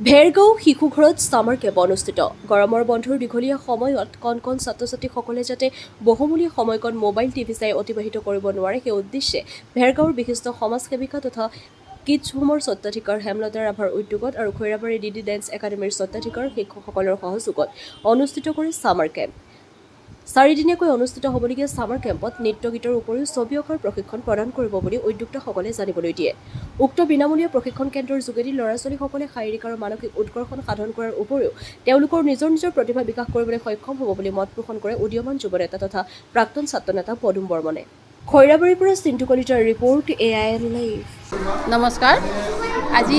Bhergaon শিশুঘৰত summer camp অনুষ্ঠিত। গৰমৰ বন্ধৰ দীঘলীয়া সময়ত কণ কণ ছাত্ৰ-ছাত্ৰীসকলে যাতে বহুমূলীয়া সময়কণ মোবাইল টিভি চাই অতিবাহিত কৰিব নোৱাৰে সেই উদ্দেশ্যে ভেৰগাঁৱৰ বিশিষ্ট সমাজসেৱিকা তথা কিডছ হোমৰ স্বত্বাধিকাৰ হেমলতা ৰাভাৰ উদ্যোগত আৰু খৈৰাবাৰী ডিডি ডেন্স একাডেমীৰ স্বত্বাধিকাৰ শিক্ষকসকলৰ সহযোগত অনুষ্ঠিত কৰে ছামাৰ কেম্প। 4 দিনীয়াকৈ অনুষ্ঠিত হ'বলগীয়া ছামাৰ কেম্পত নৃত্য গীতৰ উপৰিও ছবি অঁকাৰ প্ৰশিক্ষণ প্ৰদান কৰিব বুলি উদ্যোক্তাসকলে জানিবলৈ দিয়ে। উক্ত বিনামূলীয়া প্ৰশিক্ষণ কেন্দ্ৰৰ যোগেদি ল'ৰা-ছোৱালীসকলে শাৰীৰিক আৰু মানসিক উৎকৰ্ষণ সাধন কৰাৰ উপৰিও তেওঁলোকৰ নিজৰ প্ৰতিভা বিকাশ কৰিবলৈ সক্ষম হ'ব বুলি মত পোষণ কৰে উদীয়মান যুৱ নেতা তথা প্ৰাক্তন ছাত্ৰ নেতা পদুম বৰ্মনে। খৈৰাবাৰীৰ পৰা চিন্তু কলিতাৰ ৰিপৰ্ট AIN লাইভ। নমস্কাৰ। আজি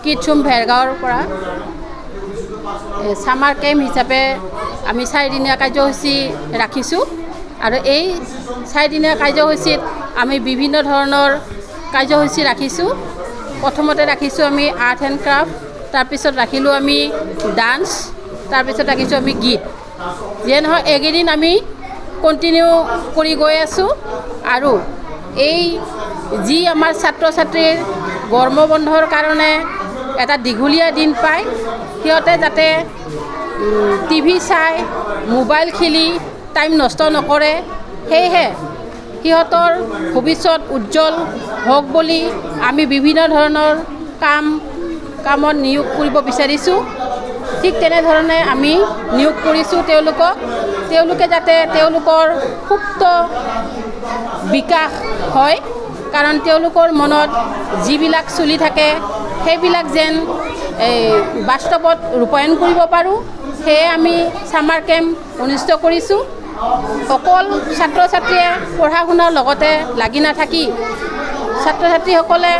কিডছ হোম ভেৰগাঁৱৰ পৰা ছামাৰ কেম্প হিচাপে আমি 4 দিনীয়া কাৰ্যসূচী ৰাখিছোঁ আৰু এই 4 দিনীয়া কাৰ্যসূচীত আমি বিভিন্ন ধৰণৰ কাৰ্যসূচী ৰাখিছোঁ। প্ৰথমতে ৰাখিছোঁ আমি আৰ্ট এণ্ড ক্ৰাফ্ট, তাৰপিছত ৰাখিলোঁ আমি ডান্স, তাৰপিছত ৰাখিছোঁ আমি গীত। যিয়ে নহয় এইকেইদিন আমি কণ্টিনিউ কৰি গৈ আছোঁ আৰু এই যি আমাৰ ছাত্ৰ ছাত্ৰীৰ গৰম বন্ধৰ কাৰণে এটা দীঘলীয়া দিন পায়, সিহঁতে যাতে টিভি চাই মোবাইল খেলি টাইম নষ্ট নকৰে, সেয়েহে সিহঁতৰ ভৱিষ্যত উজ্জ্বল হওক বুলি আমি বিভিন্ন ধৰণৰ কামত নিয়োগ কৰিব বিচাৰিছোঁ। ঠিক তেনেধৰণে আমি নিয়োগ কৰিছোঁ তেওঁলোকে যাতে তেওঁলোকৰ সুপ্ত বিকাশ হয়, কাৰণ তেওঁলোকৰ মনত যিবিলাক চলি থাকে সেইবিলাক যেন বাস্তৱত ৰূপায়ণ কৰিব পাৰোঁ, সেয়ে আমি ছামাৰ কেম্প অনুষ্ঠিত কৰিছোঁ। অকল ছাত্ৰ ছাত্ৰীয়ে পঢ়া শুনাৰ লগতে লাগি নাথাকি ছাত্ৰ ছাত্ৰীসকলে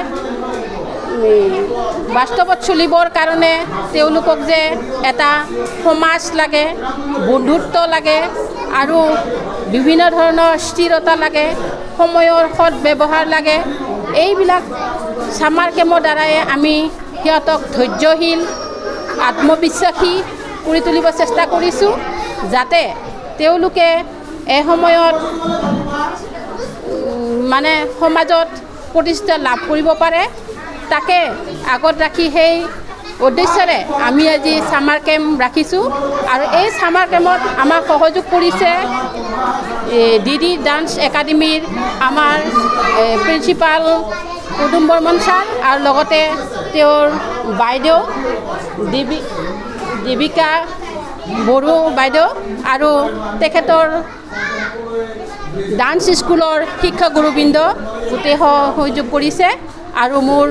বাস্তৱত চলিবৰ কাৰণে তেওঁলোকক যে এটা সমাজ লাগে, বন্ধুত্ব লাগে আৰু বিভিন্ন ধৰণৰ স্থিৰতা লাগে, সময়ৰ সৎ ব্যৱহাৰ লাগে, এইবিলাক ছামাৰ কেম্পৰ দ্বাৰাই আমি সিহঁতক ধৈৰ্যশীল, আত্মবিশ্বাসী কৰি তুলিব চেষ্টা কৰিছোঁ, যাতে তেওঁলোকে এই সময়ত সমাজত প্ৰতিষ্ঠা লাভ কৰিব পাৰে। তাকে আগত ৰাখি সেই উদ্দেশ্যৰে আমি আজি ছামাৰ কেম্প ৰাখিছোঁ আৰু এই ছামাৰ কেম্পত আমাক সহযোগ কৰিছে ডিডি ডান্স একাডেমীৰ আমাৰ প্ৰিন্সিপাল পদুম বৰ্মন ছাৰ আৰু লগতে তেওঁৰ বাইদেউ দেৱিকা বড়ো বাইদেউ আৰু তেখেতৰ ডান্স স্কুলৰ শিক্ষক গুৰুবৃন্দ গোটেই সহযোগ কৰিছে আৰু মোৰ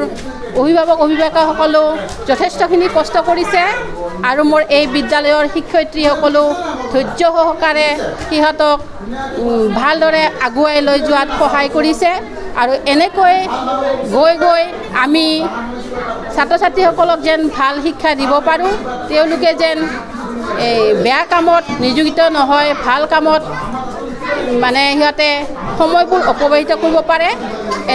অভিভাৱকসকলেও যথেষ্টখিনি কষ্ট কৰিছে আৰু মোৰ এই বিদ্যালয়ৰ শিক্ষয়িত্ৰীসকলেও ধৈৰ্য সহকাৰে সিহঁতক ভালদৰে আগুৱাই লৈ যোৱাত সহায় কৰিছে আৰু এনেকৈ গৈ আমি ছাত্ৰ ছাত্ৰীসকলক যেন ভাল শিক্ষা দিব পাৰোঁ, তেওঁলোকে যেন বেয়া কামত নিয়োজিত নহয়, ভাল কামত সিহঁতে সময়বোৰ অপব্যয়িত কৰিব পাৰে,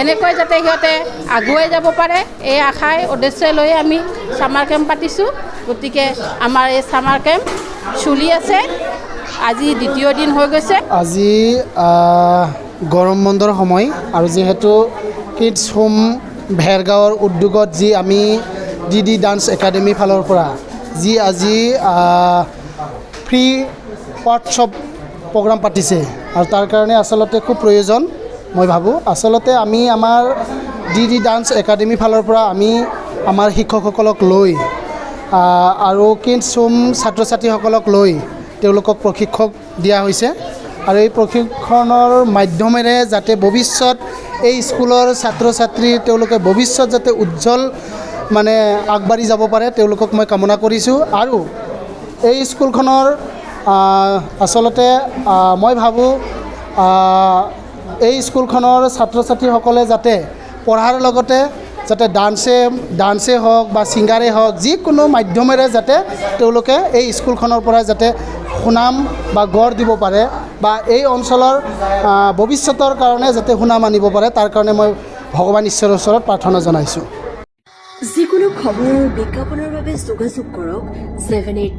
এনেকৈ যাতে সিহঁতে আগুৱাই যাব পাৰে, এই আশাই উদ্দেশ্যই লৈ আমি ছামাৰ কেম্প পাতিছোঁ। গতিকে আমাৰ এই ছামাৰ কেম্প চলি আছে, আজি 2য় দিন হৈ গৈছে। আজি গৰম বন্ধৰ সময় আৰু যিহেতু কিডছ হোম ভেৰগাঁৱৰ উদ্যোগত যি আমি ডিডি ডান্স একাডেমীৰ ফালৰ পৰা যি আজি ফ্ৰী ৱৰ্কশ্বপ প্ৰগ্ৰাম পাতিছে আৰু তাৰ কাৰণে আচলতে খুব প্ৰয়োজন মই ভাবোঁ। আচলতে আমি আমাৰ ডিডি ডান্স একাডেমীৰ ফালৰ পৰা আমি আমাৰ শিক্ষকসকলক লৈ আৰু কিডছ হোম ছাত্ৰ ছাত্ৰীসকলক লৈ তেওঁলোকক প্ৰশিক্ষণ দিয়া হৈছে আৰু এই প্ৰশিক্ষণৰ মাধ্যমেৰে যাতে ভৱিষ্যত এই স্কুলৰ ছাত্ৰ ছাত্ৰী তেওঁলোকে ভৱিষ্যত যাতে উজ্জ্বল আগবাঢ়ি যাব পাৰে, তেওঁলোকক মই কামনা কৰিছোঁ। আৰু এই স্কুলখনৰ আচলতে মই ভাবোঁ এই স্কুলখনৰ ছাত্ৰ ছাত্ৰীসকলে যাতে পঢ়াৰ লগতে যাতে ডান্সে হওক বা ছিংগাৰে হওক, যিকোনো মাধ্যমেৰে যাতে তেওঁলোকে এই স্কুলখনৰ পৰা যাতে সুনাম বা গঢ় দিব পাৰে বা এই অঞ্চলৰ ভৱিষ্যতৰ কাৰণে যাতে সুনাম আনিব পাৰে, তাৰ কাৰণে মই ভগৱান ঈশ্বৰৰ ওচৰত প্ৰাৰ্থনা জনাইছোঁ। যিকোনো খবৰ আৰু বিজ্ঞাপনৰ বাবে যোগাযোগ কৰক 78